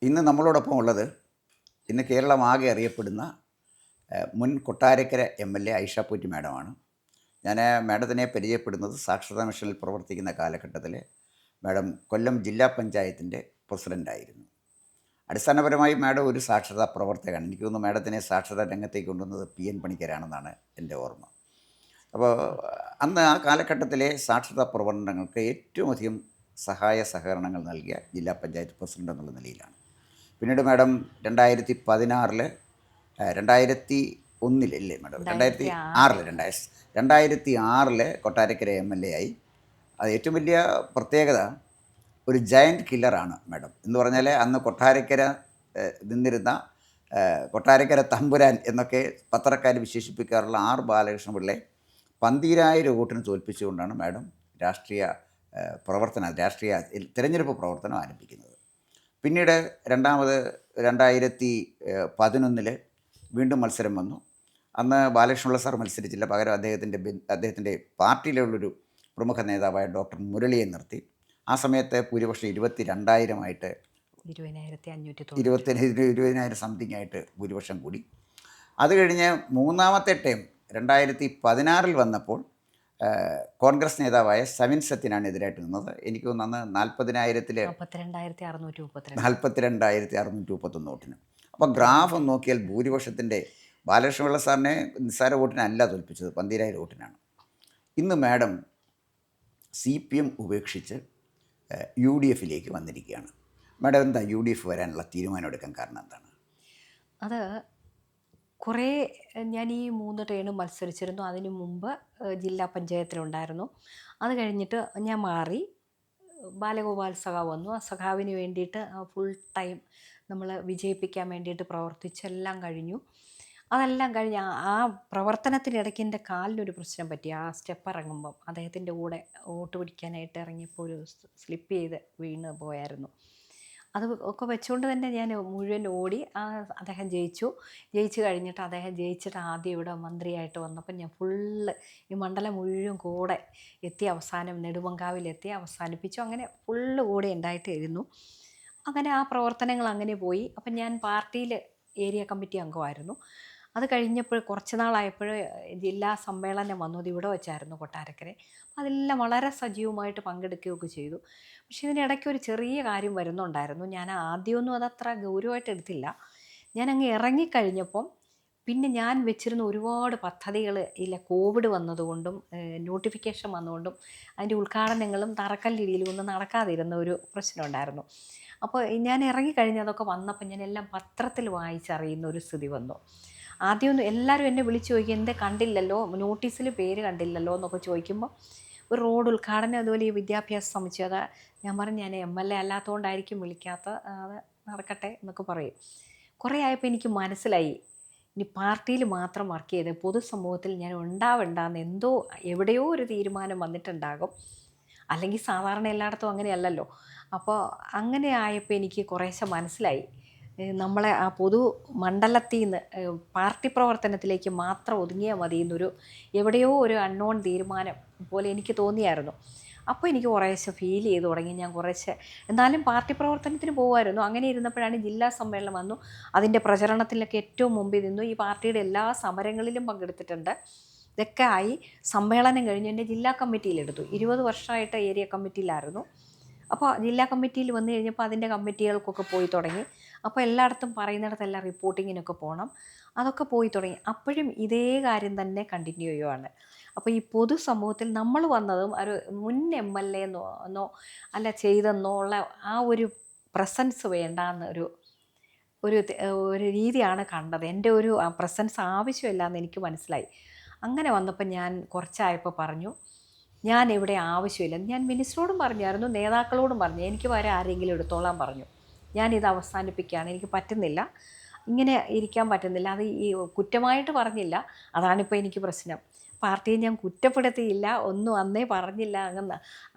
ഇന്ന് നമ്മളോടൊപ്പം ഉള്ളത് ഇന്ന് കേരളമാകെ അറിയപ്പെടുന്ന മുൻ കൊട്ടാരക്കര എം.എൽ.എ. ഐഷ പോറ്റി മാഡമാണ്. ഞാൻ മാഡത്തിനെ പരിചയപ്പെടുന്നത് സാക്ഷരതാ മിഷനിൽ പ്രവർത്തിക്കുന്ന കാലഘട്ടത്തിൽ മാഡം കൊല്ലം ജില്ലാ പഞ്ചായത്തിൻ്റെ പ്രസിഡൻ്റായിരുന്നു. അടിസ്ഥാനപരമായി മാഡം ഒരു സാക്ഷരതാ പ്രവർത്തകനാണ്. എനിക്ക് തോന്നുന്നു മാഡത്തിനെ സാക്ഷരതാ രംഗത്തേക്ക് കൊണ്ടുവന്നത് പി.എൻ. പണിക്കരാണെന്നാണ് എൻ്റെ ഓർമ്മ. അപ്പോൾ അന്ന് ആ കാലഘട്ടത്തിലെ സാക്ഷരതാ പ്രവർത്തനങ്ങൾക്ക് ഏറ്റവും അധികം സഹായ സഹകരണങ്ങൾ നൽകിയ ജില്ലാ പഞ്ചായത്ത് പ്രസിഡൻ്റ് എന്നുള്ള നിലയിലാണ്. പിന്നീട് മാഡം 2016 2001 മാഡം 2006 കൊട്ടാരക്കര എം.എൽ.എ. ആയി. അത് ഏറ്റവും വലിയ പ്രത്യേകത ഒരു ജയൻറ്റ് കില്ലറാണ് മാഡം എന്ന് പറഞ്ഞാൽ അന്ന് കൊട്ടാരക്കര നിന്നിരുന്ന കൊട്ടാരക്കര തമ്പുരാൻ എന്നൊക്കെ പത്രക്കാർ വിശേഷിപ്പിക്കാറുള്ള ആർ ബാലകൃഷ്ണ പിള്ളയെ 12,000 വോട്ടിന് തോൽപ്പിച്ചുകൊണ്ടാണ് മാഡം രാഷ്ട്രീയ തിരഞ്ഞെടുപ്പ് പ്രവർത്തനം ആരംഭിക്കുന്നത്. പിന്നീട് രണ്ടാമത് 2011 വീണ്ടും മത്സരം വന്നു. അന്ന് ബാലകൃഷ്ണപിള്ള സാർ മത്സരിച്ചില്ല. പകരം അദ്ദേഹത്തിൻ്റെ പാർട്ടിയിലുള്ളൊരു പ്രമുഖ നേതാവായ ഡോക്ടർ മുരളിയെ നിർത്തി. ആ സമയത്ത് ഭൂരിപക്ഷം 22,000 20,000 സംതിങ് ആയിട്ട് ഭൂരിപക്ഷം കൂടി. അത് കഴിഞ്ഞ് മൂന്നാമത്തെ ടൈം 2016 വന്നപ്പോൾ കോൺഗ്രസ് നേതാവായ സവിൻ സത്യനാണ് എതിരായിട്ട് നിന്നത്. എനിക്ക് തോന്നുന്നു അന്ന് 42,631 വോട്ടിന്. അപ്പോൾ ഗ്രാഫ് നോക്കിയാൽ ഭൂരിപക്ഷത്തിൻ്റെ ബാലകൃഷ്ണപിള്ള സാറിനെ നിസ്സാര വോട്ടിനല്ല തോൽപ്പിച്ചത്, 12,000 വോട്ടിനാണ്. ഇന്ന് മാഡം CPM ഉപേക്ഷിച്ച് UDF വന്നിരിക്കുകയാണ്. മാഡം എന്താ UDF വരാനുള്ള തീരുമാനം എടുക്കാൻ കാരണം എന്താണ്? അത് കുറേ ഞാൻ ഈ 3 ടേണും മത്സരിച്ചിരുന്നു. അതിനു മുമ്പ് ജില്ലാ പഞ്ചായത്തിലുണ്ടായിരുന്നു. അത് കഴിഞ്ഞിട്ട് ഞാൻ മാറി. ബാലഗോപാൽ സഖാവ് വന്നു. ആ സഖാവിന് വേണ്ടിയിട്ട് ഫുൾ ടൈം നമ്മൾ വിജയിപ്പിക്കാൻ വേണ്ടിയിട്ട് പ്രവർത്തിച്ചെല്ലാം കഴിഞ്ഞു. അതെല്ലാം കഴിഞ്ഞ് ആ പ്രവർത്തനത്തിനിടയ്ക്ക് എൻ്റെ കാലിനൊരു പ്രശ്നം പറ്റി. ആ സ്റ്റെപ്പ് ഇറങ്ങുമ്പം അദ്ദേഹത്തിൻ്റെ കൂടെ വോട്ട് പിടിക്കാനായിട്ട് ഇറങ്ങിയപ്പോൾ ഒരു സ്ലിപ്പ് ചെയ്ത് വീണ് പോയായിരുന്നു. അത് ഒക്കെ വെച്ചുകൊണ്ട് തന്നെ ഞാൻ മുഴുവൻ ഓടി. അദ്ദേഹം ജയിച്ചു കഴിഞ്ഞിട്ട് അദ്ദേഹം ജയിച്ചിട്ട് ആദ്യം ഇവിടെ മന്ത്രിയായിട്ട് വന്നപ്പോൾ ഞാൻ ഈ മണ്ഡലം മുഴുവൻ കൂടെ എത്തി. അവസാനം നെടുമങ്കാവിലെത്തി അവസാനിപ്പിച്ചു. അങ്ങനെ കൂടെ ഉണ്ടായിട്ടായിരുന്നു. അങ്ങനെ ആ പ്രവർത്തനങ്ങൾ അങ്ങനെ പോയി. അപ്പം ഞാൻ പാർട്ടിയിൽ ഏരിയ കമ്മിറ്റി അംഗമായിരുന്നു. അത് കഴിഞ്ഞപ്പോൾ കുറച്ച് നാളായപ്പോൾ ജില്ലാ സമ്മേളനം വന്നു. അത് ഇവിടെ വെച്ചായിരുന്നു കൊട്ടാരക്കര. അതെല്ലാം വളരെ സജീവമായിട്ട് പങ്കെടുക്കുകയൊക്കെ ചെയ്തു. പക്ഷേ ഇതിനിടയ്ക്ക് ഒരു ചെറിയ കാര്യം വരുന്നുണ്ടായിരുന്നു. ഞാൻ ആദ്യമൊന്നും അതത്ര ഗൗരവമായിട്ട് എടുത്തില്ല. ഞാനങ്ങ് ഇറങ്ങിക്കഴിഞ്ഞപ്പം പിന്നെ ഞാൻ വെച്ചിരുന്ന ഒരുപാട് പദ്ധതികൾ കോവിഡ് വന്നതുകൊണ്ടും നോട്ടിഫിക്കേഷൻ വന്നതുകൊണ്ടും അതിൻ്റെ ഉദ്ഘാടനങ്ങളും തറക്കല്ലിടിയിലും ഒന്നും നടക്കാതിരുന്ന ഒരു പ്രശ്നമുണ്ടായിരുന്നു. അപ്പോൾ ഞാൻ ഇറങ്ങിക്കഴിഞ്ഞ് അതൊക്കെ വന്നപ്പോൾ ഞാൻ എല്ലാം പത്രത്തിൽ വായിച്ചറിയുന്ന ഒരു സ്ഥിതി വന്നു. ആദ്യമൊന്നും എല്ലാവരും എന്നെ വിളിച്ച് ചോദിക്കും, എന്തേ കണ്ടില്ലല്ലോ, നോട്ടീസിൽ പേര് കണ്ടില്ലല്ലോ എന്നൊക്കെ ചോദിക്കുമ്പോൾ ഒരു റോഡ് ഉദ്ഘാടനം അതുപോലെ ഈ വിദ്യാഭ്യാസ സമുച്ചയം, അത് ഞാൻ പറഞ്ഞു ഞാൻ MLA അല്ലാത്തതുകൊണ്ടായിരിക്കും വിളിക്കാത്ത, അത് നടക്കട്ടെ എന്നൊക്കെ പറയും. കുറേ ആയപ്പോൾ എനിക്ക് മനസ്സിലായി ഇനി പാർട്ടിയിൽ മാത്രം വർക്ക് ചെയ്ത് പൊതുസമൂഹത്തിൽ ഞാൻ ഉണ്ടാവണ്ടെന്ന് എവിടെയോ ഒരു തീരുമാനം വന്നിട്ടുണ്ടാകും. അല്ലെങ്കിൽ സാധാരണ എല്ലായിടത്തും അങ്ങനെയല്ലല്ലോ. അപ്പോൾ അങ്ങനെ ആയപ്പോൾ എനിക്ക് കുറേശ്ശെ മനസ്സിലായി നമ്മളെ ആ പൊതു മണ്ഡലത്തിൽ നിന്ന് പാർട്ടി പ്രവർത്തനത്തിലേക്ക് മാത്രം ഒതുങ്ങിയാൽ മതി എന്നൊരു എവിടെയോ ഒരു അൺനോൺ തീരുമാനം പോലെ എനിക്ക് തോന്നിയായിരുന്നു. അപ്പോൾ എനിക്ക് കുറേശ്ശെ ഫീൽ ചെയ്ത് തുടങ്ങി. ഞാൻ കുറേശ്ശെ എന്നാലും പാർട്ടി പ്രവർത്തനത്തിന് പോകുമായിരുന്നു. അങ്ങനെ ഇരുന്നപ്പോഴാണ് ജില്ലാ സമ്മേളനം വന്നു. അതിൻ്റെ പ്രചരണത്തിലൊക്കെ ഏറ്റവും മുമ്പിൽ നിന്നു. ഈ പാർട്ടിയുടെ എല്ലാ സമരങ്ങളിലും പങ്കെടുത്തിട്ടുണ്ട്. ഇതൊക്കെ ആയി സമ്മേളനം കഴിഞ്ഞ് എൻ്റെ ജില്ലാ കമ്മിറ്റിയിലെടുത്തു. 20 വർഷമായിട്ട് ഏരിയ കമ്മിറ്റിയിലായിരുന്നു. അപ്പോൾ ജില്ലാ കമ്മിറ്റിയിൽ വന്നു കഴിഞ്ഞപ്പോൾ അതിൻ്റെ കമ്മിറ്റികൾക്കൊക്കെ പോയി തുടങ്ങി. അപ്പോൾ എല്ലായിടത്തും പറയുന്നിടത്തെല്ലാം റിപ്പോർട്ടിങ്ങിനൊക്കെ പോകണം. അതൊക്കെ പോയി തുടങ്ങി. അപ്പോഴും ഇതേ കാര്യം തന്നെ കണ്ടിന്യൂ ചെയ്യുവാണ്. അപ്പോൾ ഈ പൊതുസമൂഹത്തിൽ നമ്മൾ വന്നതും ഒരു മുൻ MLA എന്നോ അല്ല ചെയ്തെന്നോ ഉള്ള ആ ഒരു പ്രസൻസ് വേണ്ടാന്ന് ഒരു രീതിയാണ് കണ്ടത്. എൻ്റെ ഒരു പ്രസൻസ് ആവശ്യമില്ല എന്ന് എനിക്ക് മനസ്സിലായി. അങ്ങനെ വന്നപ്പോൾ ഞാൻ കുറച്ചായപ്പോൾ പറഞ്ഞു, ഞാൻ ഇവിടെ ആവശ്യമില്ല. ഞാൻ മിനിസ്റ്ററോടും പറഞ്ഞായിരുന്നു, നേതാക്കളോടും പറഞ്ഞു, എനിക്ക് വരെ ആരെങ്കിലും എടുത്തോളാൻ പറഞ്ഞു. ഞാനിത് അവസാനിപ്പിക്കുകയാണ്, എനിക്ക് പറ്റുന്നില്ല, ഇങ്ങനെ ഇരിക്കാൻ പറ്റുന്നില്ല. അത് ഈ കുറ്റമായിട്ട് പറഞ്ഞില്ല, അതാണിപ്പോൾ എനിക്ക് പ്രശ്നം. പാർട്ടിയെ ഞാൻ കുറ്റപ്പെടുത്തിയില്ല, ഒന്നും അന്നേ പറഞ്ഞില്ല.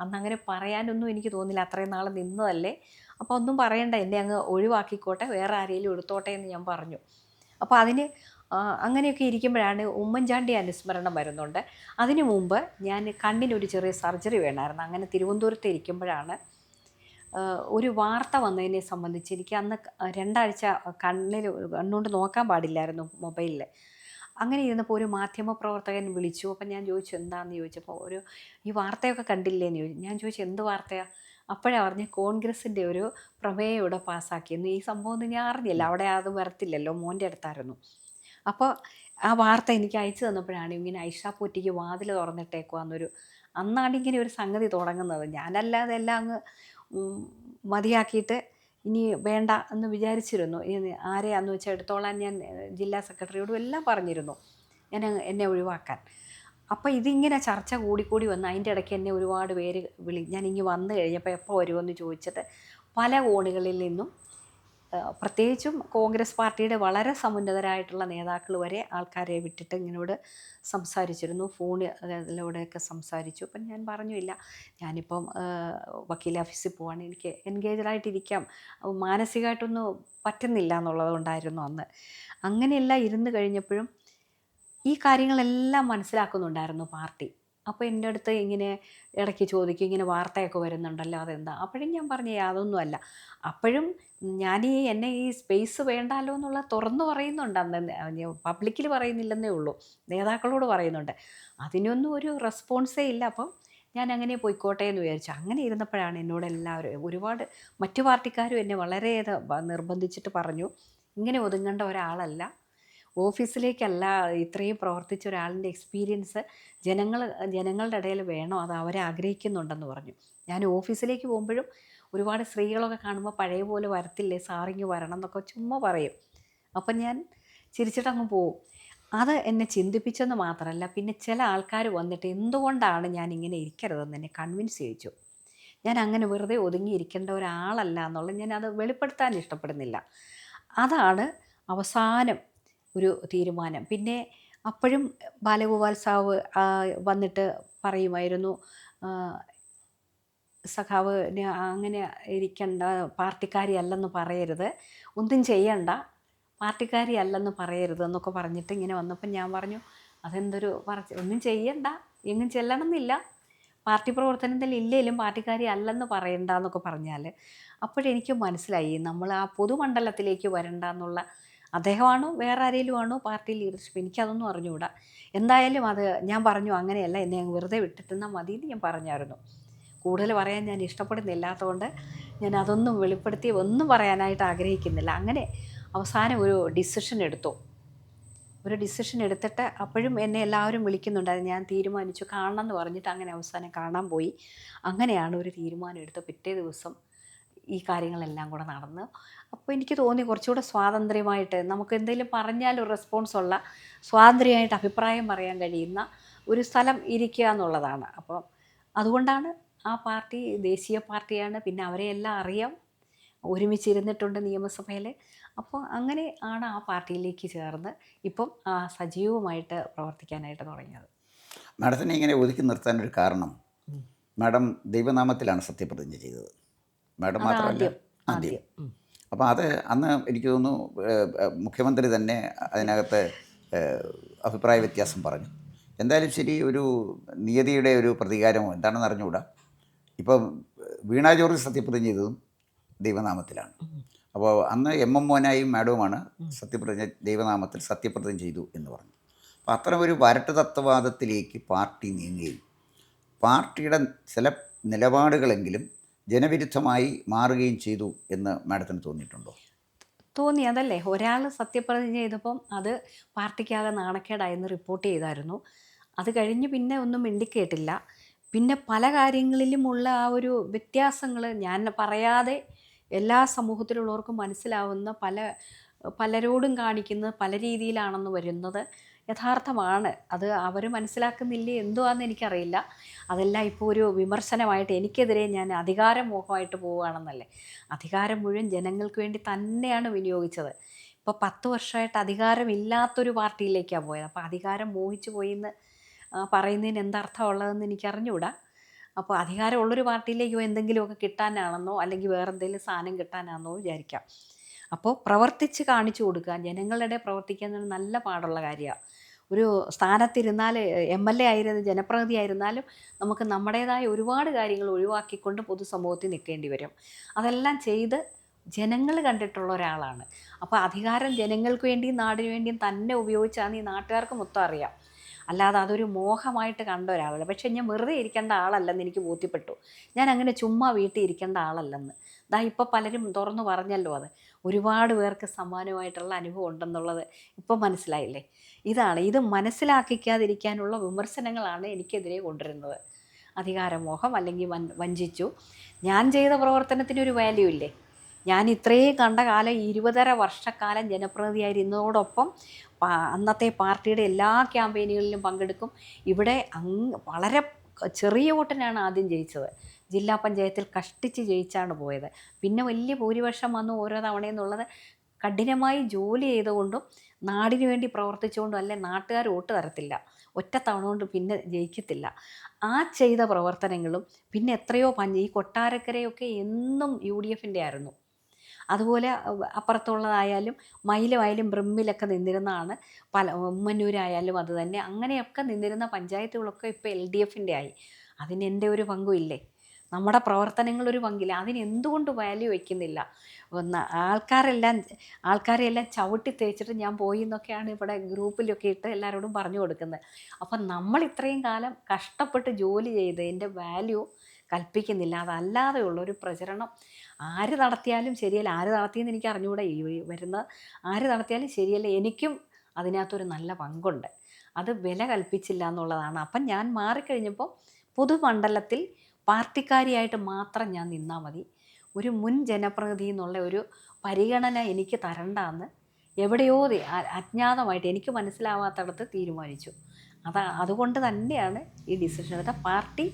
അന്നങ്ങനെ പറയാനൊന്നും എനിക്ക് തോന്നില്ല. അത്രയും നാൾ നിന്നതല്ലേ, അപ്പോൾ ഒന്നും പറയണ്ട, എന്നെ അങ്ങ് ഒഴിവാക്കിക്കോട്ടെ, വേറെ ആരെങ്കിലും എടുത്തോട്ടെ എന്ന് ഞാൻ പറഞ്ഞു. അപ്പോൾ അങ്ങനെയൊക്കെ ഇരിക്കുമ്പോഴാണ് ഉമ്മൻചാണ്ടി അനുസ്മരണം വരുന്നുണ്ട്. അതിനു മുമ്പ് ഞാൻ കണ്ണിനൊരു ചെറിയ സർജറി വേണമായിരുന്നു. അങ്ങനെ തിരുവനന്തപുരത്ത് ഇരിക്കുമ്പോഴാണ് ഒരു വാർത്ത വന്നതിനെ സംബന്ധിച്ച് എനിക്ക് അന്ന് 2 ആഴ്ച കണ്ണുകൊണ്ട് നോക്കാൻ പാടില്ലായിരുന്നു മൊബൈലിൽ. അങ്ങനെ ഇരുന്നപ്പോൾ ഒരു മാധ്യമപ്രവർത്തകൻ വിളിച്ചു. അപ്പം ഞാൻ ചോദിച്ചു എന്താണെന്ന് ചോദിച്ചപ്പോൾ ഈ വാർത്തയൊക്കെ കണ്ടില്ലേന്ന് ചോദിച്ചു. ഞാൻ ചോദിച്ചു എന്ത് വാർത്തയാണ്? അപ്പോഴാണ് പറഞ്ഞ് കോൺഗ്രസിൻ്റെ ഒരു പ്രമേയം ഇവിടെ പാസ്സാക്കിയെന്ന്. ഈ സംഭവം ഒന്നും ഞാൻ അറിഞ്ഞില്ല. അവിടെ അത് വരത്തില്ലല്ലോ, മോൻ്റെ അടുത്തായിരുന്നു. അപ്പോൾ ആ വാർത്ത എനിക്ക് അയച്ചു തന്നപ്പോഴാണ് ഇങ്ങനെ ഐഷ പോറ്റിക്ക് വാതിൽ തുറന്നിട്ടേക്കുവാന്നൊരു, അന്നാണ് ഇങ്ങനെ ഒരു സംഗതി തുടങ്ങുന്നത്. ഞാനല്ലാതെ എല്ലാം അങ്ങ് മതിയാക്കിയിട്ട് ഇനി വേണ്ട എന്ന് വിചാരിച്ചിരുന്നു. ഇനി ആരെയാന്ന് വെച്ചാൽ എടുത്തോളാൻ ഞാൻ ജില്ലാ സെക്രട്ടറിയോടും എല്ലാം പറഞ്ഞിരുന്നു എന്നെ ഒഴിവാക്കാൻ. അപ്പോൾ ഇതിങ്ങനെ ചർച്ച കൂടിക്കൂടി വന്ന് അതിൻ്റെ ഇടയ്ക്ക് എന്നെ ഒരുപാട് പേര് ഞാനിങ്ങ് വന്നു കഴിഞ്ഞപ്പോൾ എപ്പോൾ വരുമെന്ന് ചോദിച്ചിട്ട് പല കോണുകളിൽ നിന്നും പ്രത്യേകിച്ചും കോൺഗ്രസ് പാർട്ടിയുടെ വളരെ സമുന്നതരായിട്ടുള്ള നേതാക്കൾ വരെ ആൾക്കാരെ വിട്ടിട്ട് ഇങ്ങനോട് സംസാരിച്ചിരുന്നു. ഫോണിലൂടെയൊക്കെ സംസാരിച്ചു. അപ്പം ഞാൻ പറഞ്ഞു ഇല്ല, ഞാനിപ്പം വക്കീൽ ഓഫീസിൽ പോവാണ്, എനിക്ക് എൻഗേജഡായിട്ടിരിക്കാം, മാനസികമായിട്ടൊന്നും പറ്റുന്നില്ല എന്നുള്ളതുകൊണ്ടായിരുന്നു അന്ന്. അങ്ങനെയെല്ലാം ഇരുന്ന് കഴിഞ്ഞപ്പോഴും ഈ കാര്യങ്ങളെല്ലാം മനസ്സിലാക്കുന്നുണ്ടായിരുന്നു പാർട്ടി. അപ്പോൾ എൻ്റെ അടുത്ത് ഇങ്ങനെ ഇടയ്ക്ക് ചോദിക്കും, ഇങ്ങനെ വാർത്തയൊക്കെ വരുന്നുണ്ടല്ലോ അതെന്താ? അപ്പോഴും ഞാൻ പറഞ്ഞു അതൊന്നുമല്ല. അപ്പോഴും എന്നെ ഈ സ്പേസ് വേണ്ടാലോ എന്നുള്ള തുറന്നു പറയുന്നുണ്ട്. അന്ന് പബ്ലിക്കിൽ പറയുന്നില്ലെന്നേ ഉള്ളൂ, നേതാക്കളോട് പറയുന്നുണ്ട്. അതിനൊന്നും ഒരു റെസ്പോൺസേ ഇല്ല. അപ്പം ഞാൻ അങ്ങനെ പോയിക്കോട്ടെ എന്ന് വിചാരിച്ചു. അങ്ങനെ ഇരുന്നപ്പോഴാണ് എന്നോട് എല്ലാവരും ഒരുപാട് മറ്റു പാർട്ടിക്കാരും എന്നെ വളരെയേറെ നിർബന്ധിച്ചിട്ട് പറഞ്ഞു, ഇങ്ങനെ ഒതുങ്ങേണ്ട ഒരാളല്ല, ഓഫീസിലേക്കല്ല, ഇത്രയും പ്രവർത്തിച്ച ഒരാളിൻ്റെ എക്സ്പീരിയൻസ് ജനങ്ങളുടെ ഇടയിൽ വേണം, അത് അവരെ ആഗ്രഹിക്കുന്നുണ്ടെന്ന് പറഞ്ഞു. ഞാൻ ഓഫീസിലേക്ക് പോകുമ്പോഴും ഒരുപാട് സ്ത്രീകളൊക്കെ കാണുമ്പോൾ പഴയ പോലെ വരത്തില്ലേ, സാറിങ്ങ് വരണം എന്നൊക്കെ ചുമ്മാ പറയും. അപ്പം ഞാൻ ചിരിച്ചിട്ടങ്ങ് പോവും. അത് എന്നെ ചിന്തിപ്പിച്ചെന്ന് മാത്രമല്ല, പിന്നെ ചില ആൾക്കാർ വന്നിട്ട് എന്തുകൊണ്ടാണ് ഞാൻ ഇങ്ങനെ ഇരിക്കരുതെന്ന് എന്നെ കൺവിൻസ് ചെയ്യിച്ചു. ഞാൻ അങ്ങനെ വെറുതെ ഒതുങ്ങിയിരിക്കേണ്ട ഒരാളല്ല എന്നുള്ളത് ഞാൻ അത് വെളിപ്പെടുത്താൻ ഇഷ്ടപ്പെടുന്നില്ല. അതാണ് അവസാനം ഒരു തീരുമാനം. പിന്നെ അപ്പോഴും ബാലഗോപാൽ സാവ് വന്നിട്ട് പറയുമായിരുന്നു, സഖാവ് അങ്ങനെ ഇരിക്കണ്ട, പാർട്ടിക്കാരി അല്ലെന്ന് പറയരുത്, ഒന്നും ചെയ്യണ്ട, പാർട്ടിക്കാരി അല്ലെന്ന് പറയരുത് എന്നൊക്കെ പറഞ്ഞിട്ട് ഇങ്ങനെ വന്നപ്പോൾ ഞാൻ പറഞ്ഞു അതെന്തൊരു ഒന്നും ചെയ്യണ്ട, എങ്ങും ചെല്ലണമെന്നില്ല, പാർട്ടി പ്രവർത്തനത്തിൽ ഇല്ലേലും പാർട്ടിക്കാരി അല്ലെന്ന് പറയണ്ട എന്നൊക്കെ പറഞ്ഞാൽ അപ്പോഴെനിക്ക് മനസ്സിലായി നമ്മൾ ആ പൊതുമണ്ഡലത്തിലേക്ക് വരണ്ട എന്നുള്ള. അദ്ദേഹമാണോ വേറെ ആരെങ്കിലും ആണോ പാർട്ടി ലീഡർഷിപ്പ്, എനിക്കതൊന്നും അറിഞ്ഞുകൂടാ. എന്തായാലും അത് ഞാൻ പറഞ്ഞു അങ്ങനെയല്ല, എന്നെ വെറുതെ വിട്ടിട്ടെന്നാൽ മതി എന്ന് ഞാൻ പറഞ്ഞായിരുന്നു. കൂടുതൽ പറയാൻ ഞാൻ ഇഷ്ടപ്പെടുന്നില്ലാത്തതുകൊണ്ട് ഞാൻ അതൊന്നും വെളിപ്പെടുത്തി ഒന്നും പറയാനായിട്ട് ആഗ്രഹിക്കുന്നില്ല. അങ്ങനെ അവസാനം ഒരു ഡിസിഷൻ എടുത്തിട്ട് അപ്പോഴും എന്നെ എല്ലാവരും വിളിക്കുന്നുണ്ടായിരുന്നു. ഞാൻ തീരുമാനിച്ചു കാണണം എന്ന് പറഞ്ഞിട്ട് അങ്ങനെ അവസാനം കാണാൻ പോയി. അങ്ങനെയാണ് ഒരു തീരുമാനം എടുത്ത് പിറ്റേ ദിവസം ഈ കാര്യങ്ങളെല്ലാം കൂടെ നടന്ന്. അപ്പോൾ എനിക്ക് തോന്നി കുറച്ചുകൂടെ സ്വാതന്ത്ര്യമായിട്ട് നമുക്ക് എന്തെങ്കിലും പറഞ്ഞാൽ ഒരു റെസ്പോൺസുള്ള, സ്വാതന്ത്ര്യമായിട്ട് അഭിപ്രായം പറയാൻ കഴിയുന്ന ഒരു സ്ഥലം ഇരിക്കുക എന്നുള്ളതാണ്. അപ്പം അതുകൊണ്ടാണ് ആ പാർട്ടി ദേശീയ പാർട്ടിയാണ്, പിന്നെ അവരെയെല്ലാം അറിയാം, ഒരുമിച്ചിരുന്നിട്ടുണ്ട് നിയമസഭയിൽ. അപ്പോൾ അങ്ങനെ ആണ് ആ പാർട്ടിയിലേക്ക് ചേർന്ന് ഇപ്പം സജീവമായിട്ട് പ്രവർത്തിക്കാനായിട്ട് തുടങ്ങിയത്. മാഡത്തിനെ ഇങ്ങനെ ഒതുക്കി നിർത്താനൊരു കാരണം, മാഡം ദൈവനാമത്തിലാണ് സത്യപ്രതിജ്ഞ ചെയ്തത്. മാഡം മാത്രമല്ല ആദ്യം. അപ്പോൾ അത് അന്ന് എനിക്ക് തോന്നുന്നു മുഖ്യമന്ത്രി തന്നെ അതിനകത്ത് അഭിപ്രായ വ്യത്യാസം പറഞ്ഞു. എന്തായാലും ശരി, ഒരു നിയതിയുടെ ഒരു പ്രതികാരമോ എന്താണെന്ന് അറിഞ്ഞുകൂടാ. ഇപ്പം വീണ ജോർജ് സത്യപ്രതിജ്ഞ ചെയ്തതും ദൈവനാമത്തിലാണ്. അപ്പോൾ അന്ന് എം മോനായും മാഡവുമാണ് ദൈവനാമത്തിൽ സത്യപ്രതിജ്ഞ ചെയ്തു എന്ന് പറഞ്ഞു. അപ്പോൾ അത്തരം ഒരു വരട്ട് തത്വവാദത്തിലേക്ക് പാർട്ടി നീങ്ങുകയും പാർട്ടിയുടെ ചില നിലപാടുകളെങ്കിലും ജനവിരുദ്ധമായി മാറുകയും ചെയ്തു എന്ന് മാഡത്തിന് തോന്നിയിട്ടുണ്ടോ? തോന്നി. അതല്ലേ, ഒരാൾ സത്യപ്രതിജ്ഞ ചെയ്തപ്പം അത് പാർട്ടിക്കാകെ നാണക്കേടായെന്ന് റിപ്പോർട്ട് ചെയ്തായിരുന്നു. അത് കഴിഞ്ഞ് പിന്നെ ഒന്നും മിണ്ടിക്കേട്ടില്ല. പിന്നെ പല കാര്യങ്ങളിലുമുള്ള ആ ഒരു വ്യത്യാസങ്ങൾ ഞാൻ പറയാതെ എല്ലാ സമൂഹത്തിലുള്ളവർക്കും മനസ്സിലാവുന്ന പലരോടും കാണിക്കുന്നത് പല രീതിയിലാണെന്ന് വരുന്നത് യഥാർത്ഥമാണ്. അത് അവർ മനസ്സിലാക്കുന്നില്ലേ എന്തുവാന്ന് എനിക്കറിയില്ല. അതെല്ലാം ഇപ്പോൾ ഒരു വിമർശനമായിട്ട് എനിക്കെതിരെ ഞാൻ അധികാരമോഹമായിട്ട് പോവുകയാണെന്നല്ലേ. അധികാരം മുഴുവൻ ജനങ്ങൾക്ക് വേണ്ടി തന്നെയാണ് വിനിയോഗിച്ചത്. ഇപ്പോൾ 10 വർഷമായിട്ട് അധികാരമില്ലാത്തൊരു പാർട്ടിയിലേക്കാണ് പോയത്. അപ്പോൾ അധികാരം മോഹിച്ചു പോയിന്ന് പറയുന്നതിന് എന്തർത്ഥമുള്ളതെന്ന് എനിക്കറിഞ്ഞുകൂടാ. അപ്പോൾ അധികാരമുള്ളൊരു പാർട്ടിയിലേക്ക് എന്തെങ്കിലുമൊക്കെ കിട്ടാനാണെന്നോ അല്ലെങ്കിൽ വേറെ എന്തെങ്കിലും സാധനം കിട്ടാനാണെന്നോ വിചാരിക്കാം. അപ്പോൾ പ്രവർത്തിച്ച് കാണിച്ചു കൊടുക്കുക, ജനങ്ങളുടെ പ്രവർത്തിക്കുക എന്നത് നല്ല പാടുള്ള കാര്യമാണ്. ഒരു സ്ഥാനത്തിരുന്നാൽ MLA ആയിരുന്ന ജനപ്രതിനിധി ആയിരുന്നാലും നമുക്ക് നമ്മുടേതായ ഒരുപാട് കാര്യങ്ങൾ ഒഴിവാക്കിക്കൊണ്ട് പൊതുസമൂഹത്തിൽ നിൽക്കേണ്ടി വരും. അതെല്ലാം ചെയ്ത് ജനങ്ങൾ കണ്ടിട്ടുള്ള ഒരാളാണ്. അപ്പോൾ അധികാരം ജനങ്ങൾക്ക് വേണ്ടിയും നാടിന് വേണ്ടിയും തന്നെ ഉപയോഗിച്ചാന്ന് ഈ നാട്ടുകാർക്ക് മൊത്തം അറിയാം. അല്ലാതെ അതൊരു മോഹമായിട്ട് കണ്ട ഒരാളല്ല. പക്ഷേ ഞാൻ വെറുതെ ഇരിക്കേണ്ട ആളല്ലെന്ന് എനിക്ക് ബോധ്യപ്പെട്ടു. ഞാൻ അങ്ങനെ ചുമ്മാ വീട്ടിൽ ഇരിക്കേണ്ട ആളല്ലെന്ന്. ദാ ഇപ്പോൾ പലരും തുറന്നു പറഞ്ഞല്ലോ അത്. ഒരുപാട് പേർക്ക് സമാനമായിട്ടുള്ള അനുഭവം ഉണ്ടെന്നുള്ളത് ഇപ്പോൾ മനസ്സിലായില്ലേ? ഇത് മനസ്സിലാക്കിക്കാതിരിക്കാനുള്ള വിമർശനങ്ങളാണ് എനിക്കെതിരെ കൊണ്ടുവരുന്നത്. അധികാരമോഹം അല്ലെങ്കിൽ വഞ്ചിച്ചു. ഞാൻ ചെയ്ത പ്രവർത്തനത്തിന് ഒരു വാല്യൂ ഇല്ലേ? ഞാൻ ഇത്രയും കണ്ട കാലം 20.5 വർഷക്കാലം ജനപ്രതിനിധിയായിരുന്നതോടൊപ്പം അന്നത്തെ പാർട്ടിയുടെ എല്ലാ ക്യാമ്പയിനുകളിലും പങ്കെടുക്കും. ഇവിടെ വളരെ ചെറിയ വോട്ടിനാണ് ആദ്യം ജയിച്ചത്. ജില്ലാ പഞ്ചായത്തിൽ കഷ്ടിച്ച് ജയിച്ചാണ് പോയത്. പിന്നെ വലിയ ഭൂരിപക്ഷം വന്നു ഓരോ തവണയെന്നുള്ളത് കഠിനമായി ജോലി ചെയ്തുകൊണ്ടും നാടിനു വേണ്ടി പ്രവർത്തിച്ചുകൊണ്ടും അല്ലെ നാട്ടുകാർ വോട്ട് തരത്തില്ല. ഒറ്റ തവണ കൊണ്ട് പിന്നെ ജയിക്കത്തില്ല. ആ ചെയ്ത പ്രവർത്തനങ്ങളും പിന്നെ എത്രയോ ഈ കൊട്ടാരക്കരയൊക്കെ എന്നും UDFൻ്റെ ആയിരുന്നു. അതുപോലെ അപ്പുറത്തുള്ളതായാലും മയിലുമായാലും ബ്രഹ്മിലൊക്കെ നിന്നിരുന്നതാണ്. ഉമ്മന്നൂരായാലും അത് തന്നെ. അങ്ങനെയൊക്കെ നിന്നിരുന്ന പഞ്ചായത്തുകളൊക്കെ ഇപ്പോൾ LDFൻ്റെ ആയി. അതിന് എൻ്റെ ഒരു പങ്കും ഇല്ലേ? നമ്മുടെ പ്രവർത്തനങ്ങളൊരു പങ്കില്ല. അതിന് എന്തുകൊണ്ട് വാല്യൂ വയ്ക്കുന്നില്ല? ആൾക്കാരെല്ലാം ചവിട്ടി തേച്ചിട്ട് ഞാൻ പോയി എന്നൊക്കെയാണ് ഇവിടെ ഗ്രൂപ്പിലൊക്കെ ഇട്ട് എല്ലാവരോടും പറഞ്ഞു കൊടുക്കുന്നത്. അപ്പം നമ്മൾ ഇത്രയും കാലം കഷ്ടപ്പെട്ട് ജോലി ചെയ്തതിൻ്റെ വാല്യൂ കൽപ്പിക്കുന്നില്ല. അതല്ലാതെയുള്ളൊരു പ്രചരണം ആര് നടത്തിയാലും ശരിയല്ല. ആര് നടത്തിയെന്ന് എനിക്ക് അറിഞ്ഞുകൂടെ. ഈ വരുന്ന ആര് നടത്തിയാലും ശരിയല്ല. എനിക്കും അതിനകത്തൊരു നല്ല പങ്കുണ്ട്. അത് വില കൽപ്പിച്ചില്ല എന്നുള്ളതാണ്. അപ്പം ഞാൻ മാറിക്കഴിഞ്ഞപ്പോൾ പൊതുമണ്ഡലത്തിൽ പാർട്ടിക്കാരിയായിട്ട് മാത്രം ഞാൻ നിന്നാൽ മതി. ഒരു മുൻ ജനപ്രതിനിധി എന്നുള്ള ഒരു പരിഗണന എനിക്ക് തരണ്ടെന്ന് എവിടെയോ അജ്ഞാതമായിട്ട് എനിക്ക് മനസ്സിലാവാത്തടത്ത് തീരുമാനിച്ചു. അതുകൊണ്ട് തന്നെയാണ് ഈ ഡിസിഷൻ എടുത്തത്. പാർട്ടി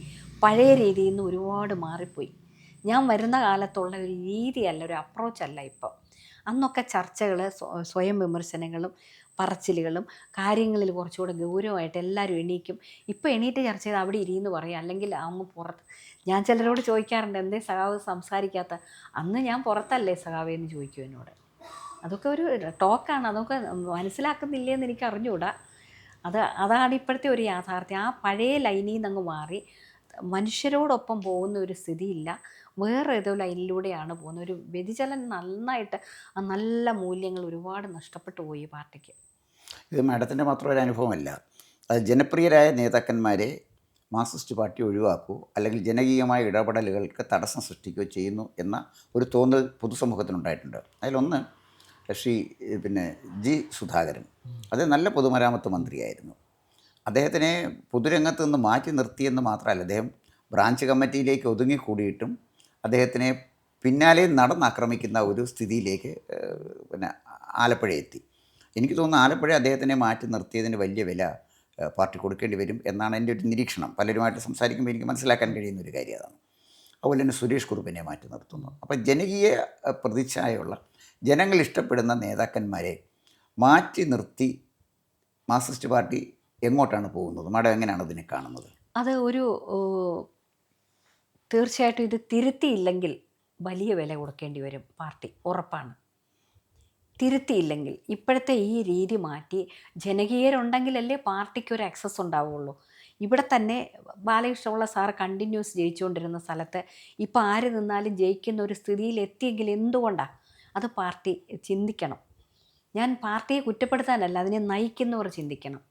പഴയ രീതിയിൽ നിന്ന് ഒരുപാട് മാറിപ്പോയി. ഞാൻ വരുന്ന കാലത്തുള്ള ഒരു രീതിയല്ല, ഒരു അപ്രോച്ചല്ല ഇപ്പോൾ. അന്നൊക്കെ ചർച്ചകൾ, സ്വയം വിമർശനങ്ങളും പറച്ചിലുകളും കാര്യങ്ങളിൽ കുറച്ചുകൂടെ ഗൗരവമായിട്ട് എല്ലാവരും എണീക്കും. ഇപ്പോൾ എണീറ്റ് ചർച്ച ചെയ്ത് അവിടെ ഇരിയെന്ന് പറയും, അല്ലെങ്കിൽ അങ്ങ് പുറത്ത്. ഞാൻ ചിലരോട് ചോദിക്കാറുണ്ട്, എന്തേ സഖാവ് സംസാരിക്കാത്ത? അന്ന് ഞാൻ പുറത്തല്ലേ സഖാവേ എന്ന് ചോദിക്കും എന്നോട്. അതൊക്കെ ഒരു ടോക്കാണ്. അതൊക്കെ മനസ്സിലാക്കുന്നില്ലേന്ന് എനിക്ക് അറിഞ്ഞുകൂടാ. അതാണ് ഇപ്പോഴത്തെ ഒരു യാഥാർത്ഥ്യം. ആ പഴയ ലൈനിൽ നിന്ന് അങ്ങ് മാറി മനുഷ്യരോടൊപ്പം പോകുന്ന ഒരു സ്ഥിതിയില്ല. വേറെ ഏതോ ലൈനിലൂടെയാണ് പോകുന്നത്. ഒരു വ്യതിചലനം നന്നായിട്ട് ആ നല്ല മൂല്യങ്ങൾ ഒരുപാട് നഷ്ടപ്പെട്ടു പോയി പാർട്ടിക്ക്. ഇത് മാഡത്തിൻ്റെ മാത്രം ഒരു അനുഭവമല്ല. അത് ജനപ്രിയരായ നേതാക്കന്മാരെ മാർക്സിസ്റ്റ് പാർട്ടി ഒഴിവാക്കൂ, അല്ലെങ്കിൽ ജനകീയമായ ഇടപെടലുകൾക്ക് തടസ്സം സൃഷ്ടിക്കുകയോ ചെയ്യുന്നു എന്ന ഒരു തോന്നൽ പൊതുസമൂഹത്തിനുണ്ടായിട്ടുണ്ട്. അതിലൊന്ന് ജി സുധാകരൻ. അത് നല്ല പൊതുമരാമത്ത് മന്ത്രിയായിരുന്നു. അദ്ദേഹത്തിനെ പൊതുരംഗത്ത് നിന്ന് മാറ്റി നിർത്തിയെന്ന് മാത്രമല്ല, അദ്ദേഹം ബ്രാഞ്ച് കമ്മിറ്റിയിലേക്ക് ഒതുങ്ങിക്കൂടിയിട്ടും അദ്ദേഹത്തിനെ പിന്നാലെ നടന്നാക്രമിക്കുന്ന ഒരു സ്ഥിതിയിലേക്ക് ആലപ്പുഴ എത്തി. എനിക്ക് തോന്നുന്നു ആലപ്പുഴ അദ്ദേഹത്തിനെ മാറ്റി നിർത്തിയതിന് വലിയ വില പാർട്ടി കൊടുക്കേണ്ടി വരും എന്നാണ് എൻ്റെ ഒരു നിരീക്ഷണം. പലരുമായിട്ട് സംസാരിക്കുമ്പോൾ എനിക്ക് മനസ്സിലാക്കാൻ കഴിയുന്നൊരു കാര്യം അതാണ്. അതുപോലെ തന്നെ സുരേഷ് കുറുപ്പിനെ മാറ്റി നിർത്തുന്നു. അപ്പം ജനകീയ പ്രതിച്ഛായയുള്ള ജനങ്ങൾ ഇഷ്ടപ്പെടുന്ന നേതാക്കന്മാരെ മാറ്റി നിർത്തി മാർക്സിസ്റ്റ് പാർട്ടി എങ്ങോട്ടാണ് പോകുന്നത്? മാഡം എങ്ങനെയാണ് അതിനെ കാണുന്നത്? അത് തീർച്ചയായിട്ടും ഇത് തിരുത്തിയില്ലെങ്കിൽ വലിയ വില കൊടുക്കേണ്ടി വരും പാർട്ടി, ഉറപ്പാണ്. തിരുത്തിയില്ലെങ്കിൽ ഇപ്പോഴത്തെ ഈ രീതി മാറ്റി ജനകീയരുണ്ടെങ്കിലല്ലേ പാർട്ടിക്കൊരു ആക്സസ് ഉണ്ടാവുള്ളൂ. ഇവിടെ തന്നെ ബാലകൃഷ്ണപിള്ള സാർ കണ്ടിന്യൂസ് ജയിച്ചുകൊണ്ടിരുന്ന സ്ഥലത്ത് ഇപ്പോൾ ആര് നിന്നാലും ജയിക്കുന്ന ഒരു സ്ഥിതിയിൽ എത്തിയെങ്കിൽ എന്തുകൊണ്ടാണ്? അത് പാർട്ടി ചിന്തിക്കണം. ഞാൻ പാർട്ടിയെ കുറ്റപ്പെടുത്താനല്ല, അതിനെ നയിക്കുന്നവർ ചിന്തിക്കണം.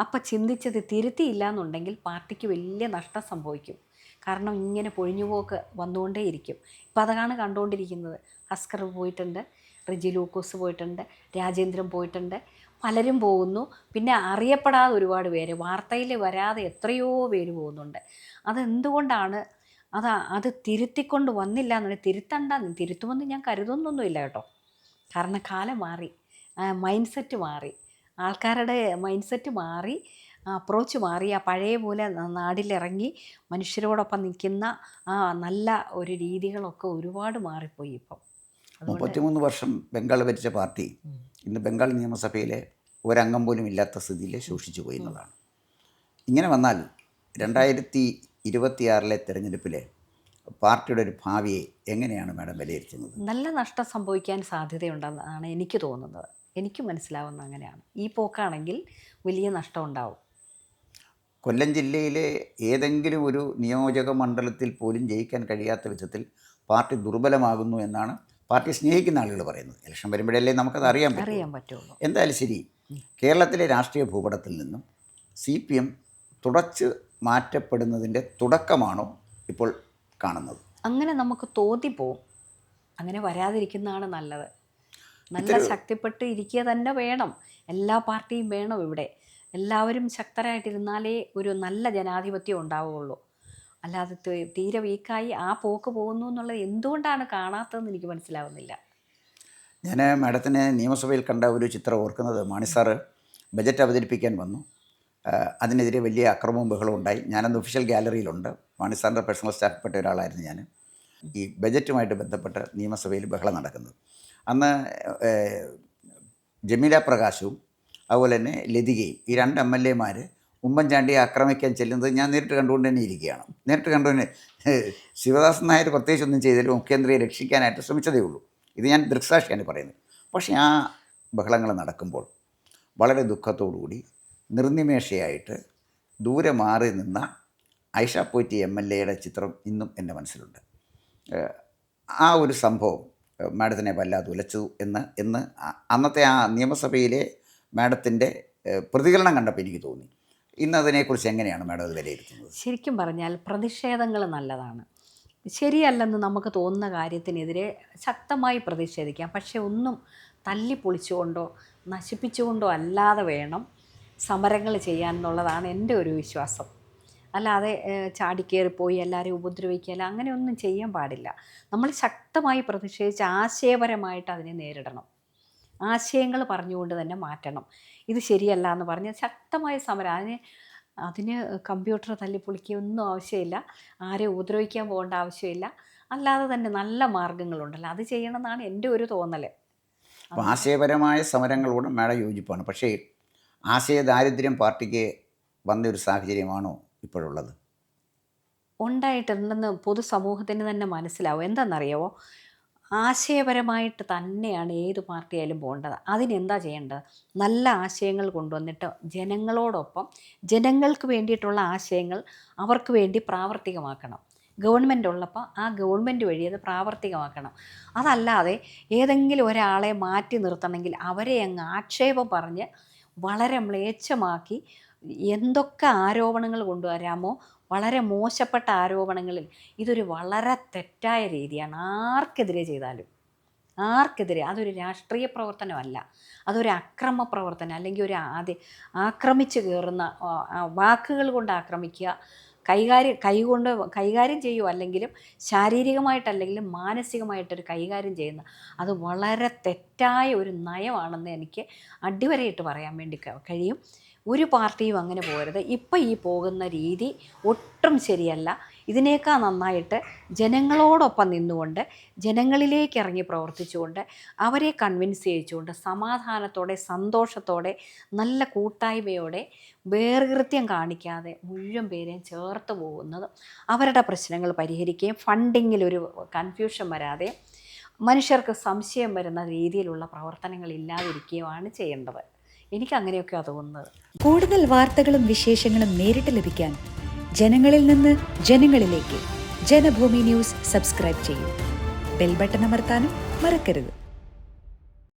അപ്പം ചിന്തിച്ചത് തിരുത്തിയില്ല എന്നുണ്ടെങ്കിൽ പാർട്ടിക്ക് വലിയ നഷ്ടം സംഭവിക്കും. കാരണം ഇങ്ങനെ പൊഴിഞ്ഞുപോക്ക് വന്നുകൊണ്ടേയിരിക്കും. ഇപ്പം അതാണ് കണ്ടുകൊണ്ടിരിക്കുന്നത്. ഹസ്കർ പോയിട്ടുണ്ട്, റിജി ലൂക്കോസ് പോയിട്ടുണ്ട്, രാജേന്ദ്രൻ പോയിട്ടുണ്ട്, പലരും പോകുന്നു. പിന്നെ അറിയപ്പെടാതെ ഒരുപാട് പേര്, വാർത്തയിൽ വരാതെ എത്രയോ പേര് പോകുന്നുണ്ട്. അതെന്തുകൊണ്ടാണ്? അത് തിരുത്തിക്കൊണ്ട് വന്നില്ല എന്നുണ്ടെങ്കിൽ തിരുത്തുമെന്ന് ഞാൻ കരുതുന്നൊന്നുമില്ല കേട്ടോ. കാരണം കാലം മാറി, മൈൻഡ് സെറ്റ് മാറി, ആൾക്കാരുടെ മൈൻഡ് സെറ്റ് മാറി, അപ്രോച്ച് മാറി. ആ പഴയ പോലെ നാടിലിറങ്ങി മനുഷ്യരോടൊപ്പം നിൽക്കുന്ന ആ നല്ല ഒരു രീതികളൊക്കെ ഒരുപാട് മാറിപ്പോയി ഇപ്പം. 33 വർഷം ബംഗാൾ ഭരിച്ച പാർട്ടി ഇന്ന് ബംഗാൾ നിയമസഭയിലെ ഒരംഗം പോലും ഇല്ലാത്ത സ്ഥിതിയിൽ ശോഷിച്ചു പോയി എന്നതാണ്. ഇങ്ങനെ വന്നാൽ 2026 തിരഞ്ഞെടുപ്പിൽ പാർട്ടിയുടെ ഒരു ഭാവിയെ എങ്ങനെയാണ് മാഡം വിലയിരുത്തുന്നത്? നല്ല നഷ്ടം സംഭവിക്കാൻ സാധ്യതയുണ്ടെന്നാണ് എനിക്ക് തോന്നുന്നത്. എനിക്ക് മനസ്സിലാവുന്ന അങ്ങനെയാണ്. ഈ പോക്കാണെങ്കിൽ വലിയ നഷ്ടം ഉണ്ടാവും. കൊല്ലം ജില്ലയിലെ ഏതെങ്കിലും ഒരു നിയോജക മണ്ഡലത്തിൽ പോലും ജയിക്കാൻ കഴിയാത്ത വിധത്തിൽ പാർട്ടി ദുർബലമാകുന്നു എന്നാണ് പാർട്ടി സ്നേഹിക്കുന്ന ആളുകൾ പറയുന്നത്. ഇലക്ഷൻ വരുമ്പോഴല്ലേ നമുക്കത് അറിയാൻ പറ്റുള്ളൂ. എന്തായാലും ശരി, കേരളത്തിലെ രാഷ്ട്രീയ ഭൂപടത്തിൽ നിന്നും CPM തുടച്ച് മാറ്റപ്പെടുന്നതിൻ്റെ തുടക്കമാണോ ഇപ്പോൾ കാണുന്നത്? അങ്ങനെ നമുക്ക് തോന്നിപ്പോവും. അങ്ങനെ വരാതിരിക്കുന്നതാണ് നല്ലത്. നല്ല ശക്തിപ്പെട്ട് ഇരിക്കുക തന്നെ വേണം. എല്ലാ പാർട്ടിയും വേണം ഇവിടെ. എല്ലാവരും ശക്തരായിട്ടിരുന്നാലേ ഒരു നല്ല ജനാധിപത്യം ഉണ്ടാവുകയുള്ളൂ. അല്ലാതെ തീരെ വീക്കായി ആ പോക്ക് പോകുന്നു എന്നുള്ളത് എന്തുകൊണ്ടാണ് കാണാത്തതെന്ന് എനിക്ക് മനസ്സിലാവുന്നില്ല. ഞാൻ മാഡത്തിനെ നിയമസഭയിൽ കണ്ട ഒരു ചിത്രം ഓർക്കുന്നത്, മാണി സാറ് ബജറ്റ് അവതരിപ്പിക്കാൻ വന്നു. അതിനെതിരെ വലിയ അക്രമവും ബഹളവും ഉണ്ടായി. ഞാനന്ന് ഒഫീഷ്യൽ ഗാലറിയിലുണ്ട്. മാണി സാറിൻ്റെ പേഴ്സണൽ സ്റ്റാഫിൽപ്പെട്ട ഒരാളായിരുന്നു ഞാൻ. ഈ ബജറ്റുമായിട്ട് ബന്ധപ്പെട്ട് നിയമസഭയിൽ ബഹളം നടക്കുന്നത്. അന്ന് ജമീല പ്രകാശും അതുപോലെ തന്നെ ലതികയും, ഈ 2 MLA-മാർ ഉമ്മൻചാണ്ടിയെ ആക്രമിക്കാൻ ചെല്ലുന്നത് ഞാൻ നേരിട്ട് കണ്ടുകൊണ്ട് തന്നെ ഇരിക്കുകയാണ്. നേരിട്ട് കണ്ടുകൊണ്ട് ശിവദാസൻ നായർ പ്രത്യേകിച്ചൊന്നും ചെയ്തതിലും മുഖ്യമന്ത്രിയെ രക്ഷിക്കാനായിട്ട് ശ്രമിച്ചതേ ഉള്ളൂ. ഇത് ഞാൻ ദൃക്സാക്ഷിയാണ് പറയുന്നത്. പക്ഷേ ആ ബഹളങ്ങൾ നടക്കുമ്പോൾ വളരെ ദുഃഖത്തോടുകൂടി നിർനിമേഷയായിട്ട് ദൂരെ മാറി നിന്ന ഐഷ പോറ്റി MLA-യുടെ ചിത്രം ഇന്നും എൻ്റെ മനസ്സിലുണ്ട്. ആ ഒരു സംഭവം മാഡത്തിനെ വല്ലാതെ ഉലച്ചു എന്ന് അന്നത്തെ ആ നിയമസഭയിലെ മാഡത്തിൻ്റെ പ്രതികരണം കണ്ടപ്പോൾ എനിക്ക് തോന്നി. ഇന്ന് അതിനെക്കുറിച്ച് എങ്ങനെയാണ് മാഡം അത് വിലയിരുത്തുന്നത്? ശരിക്കും പറഞ്ഞാൽ പ്രതിഷേധങ്ങൾ നല്ലതാണ്. ശരിയല്ലെന്ന് നമുക്ക് തോന്നുന്ന കാര്യത്തിനെതിരെ ശക്തമായി പ്രതിഷേധിക്കാം. പക്ഷേ ഒന്നും തല്ലിപ്പൊളിച്ചുകൊണ്ടോ നശിപ്പിച്ചുകൊണ്ടോ അല്ലാതെ വേണം സമരങ്ങൾ ചെയ്യാൻ എന്നുള്ളതാണ് എൻ്റെ ഒരു വിശ്വാസം. അല്ലാതെ ചാടിക്കേറിപ്പോയി എല്ലാവരെയും ഉപദ്രവിക്കുക അങ്ങനെയൊന്നും ചെയ്യാൻ പാടില്ല. നമ്മൾ ശക്തമായി പ്രതിഷേധിച്ച് ആശയപരമായിട്ട് അതിനെ നേരിടണം. ആശയങ്ങൾ പറഞ്ഞുകൊണ്ട് തന്നെ മാറ്റണം. ഇത് ശരിയല്ല എന്ന് പറഞ്ഞ് ശക്തമായ സമരം. അതിന് കമ്പ്യൂട്ടർ തല്ലിപ്പൊളിക്കുകയൊന്നും ആവശ്യമില്ല. ആരെയും ഉപദ്രവിക്കാൻ പോകേണ്ട ആവശ്യമില്ല. അല്ലാതെ തന്നെ നല്ല മാർഗ്ഗങ്ങളുണ്ടല്ലോ, അത് ചെയ്യണമെന്നാണ് എൻ്റെ ഒരു തോന്നൽ. അപ്പോൾ ആശയപരമായ സമരങ്ങളോട് മാഡം യോജിപ്പാണ്. പക്ഷേ ആശയദാരിദ്ര്യം പാർട്ടിക്ക് വന്നൊരു സാഹചര്യമാണോ ഇപ്പോഴുള്ളത്? ഉണ്ടായിട്ടുണ്ടെന്ന് പൊതുസമൂഹത്തിന് തന്നെ മനസ്സിലാവും. എന്താണെന്നറിയാമോ, ആശയപരമായിട്ട് തന്നെയാണ് ഏത് പാർട്ടിയായാലും പോകേണ്ടത്. അതിനെന്താ ചെയ്യേണ്ടത്? നല്ല ആശയങ്ങൾ കൊണ്ടുവന്നിട്ട് ജനങ്ങളോടൊപ്പം ജനങ്ങൾക്ക് വേണ്ടിയിട്ടുള്ള ആശയങ്ങൾ അവർക്ക് വേണ്ടി പ്രാവർത്തികമാക്കണം. ഗവൺമെൻറ് ഉള്ളപ്പോൾ ആ ഗവൺമെൻറ് വഴി അത് പ്രാവർത്തികമാക്കണം. അതല്ലാതെ ഏതെങ്കിലും ഒരാളെ മാറ്റി നിർത്തണമെങ്കിൽ അവരെ അങ്ങ് ആക്ഷേപം പറഞ്ഞ് വളരെ മ്ലേച്ഛമാക്കി എന്തൊക്കെ ആരോപണങ്ങൾ കൊണ്ടുവരാമോ, വളരെ മോശപ്പെട്ട ആരോപണങ്ങളിൽ ഇതൊരു വളരെ തെറ്റായ രീതിയാണ്. ആർക്കെതിരെ ചെയ്താലും അതൊരു രാഷ്ട്രീയ പ്രവർത്തനമല്ല, അതൊരു അക്രമ പ്രവർത്തനം. അല്ലെങ്കിൽ ഒരു ആക്രമിച്ച് കയറുന്ന വാക്കുകൾ കൊണ്ട് ആക്രമിക്കുക, കൈകൊണ്ട് കൈകാര്യം ചെയ്യുക, അല്ലെങ്കിലും ശാരീരികമായിട്ടല്ലെങ്കിലും മാനസികമായിട്ടൊരു കൈകാര്യം ചെയ്യുന്ന അത് വളരെ തെറ്റായ ഒരു നയമാണെന്ന് എനിക്ക് അടിവരയിട്ട് പറയാൻ വേണ്ടി കഴിയും. ഒരു പാർട്ടിയും അങ്ങനെ പോകരുത്. ഇപ്പം ഈ പോകുന്ന രീതി ഒട്ടും ശരിയല്ല. ഇതിനേക്കാൾ നന്നായിട്ട് ജനങ്ങളോടൊപ്പം നിന്നുകൊണ്ട് ജനങ്ങളിലേക്ക് ഇറങ്ങി പ്രവർത്തിച്ചുകൊണ്ട് അവരെ കൺവിൻസ് ചെയ്യിച്ചുകൊണ്ട് സമാധാനത്തോടെ സന്തോഷത്തോടെ നല്ല കൂട്ടായ്മയോടെ വേർകൃത്യം കാണിക്കാതെ മുഴുവൻ പേരെയും ചേർത്ത് പോകുന്നത് അവരുടെ പ്രശ്നങ്ങൾ പരിഹരിക്കുകയും ഫണ്ടിങ്ങിലൊരു കൺഫ്യൂഷൻ വരാതെ മനുഷ്യർക്ക് സംശയം വരുന്ന രീതിയിലുള്ള പ്രവർത്തനങ്ങൾ ഇല്ലാതിരിക്കുകയുമാണ് ചെയ്യേണ്ടത്. എനിക്കങ്ങനെയൊക്കെയാണ് തോന്നുന്നത്. കൂടുതൽ വാർത്തകളും വിശേഷങ്ങളും നേരിട്ട് ലഭിക്കാൻ ജനങ്ങളിൽ നിന്ന് ജനങ്ങളിലേക്ക് ജനഭൂമി ന്യൂസ് സബ്സ്ക്രൈബ് ചെയ്യൂ. ബെൽ ബട്ടൺ അമർത്താനും മറക്കരുത്.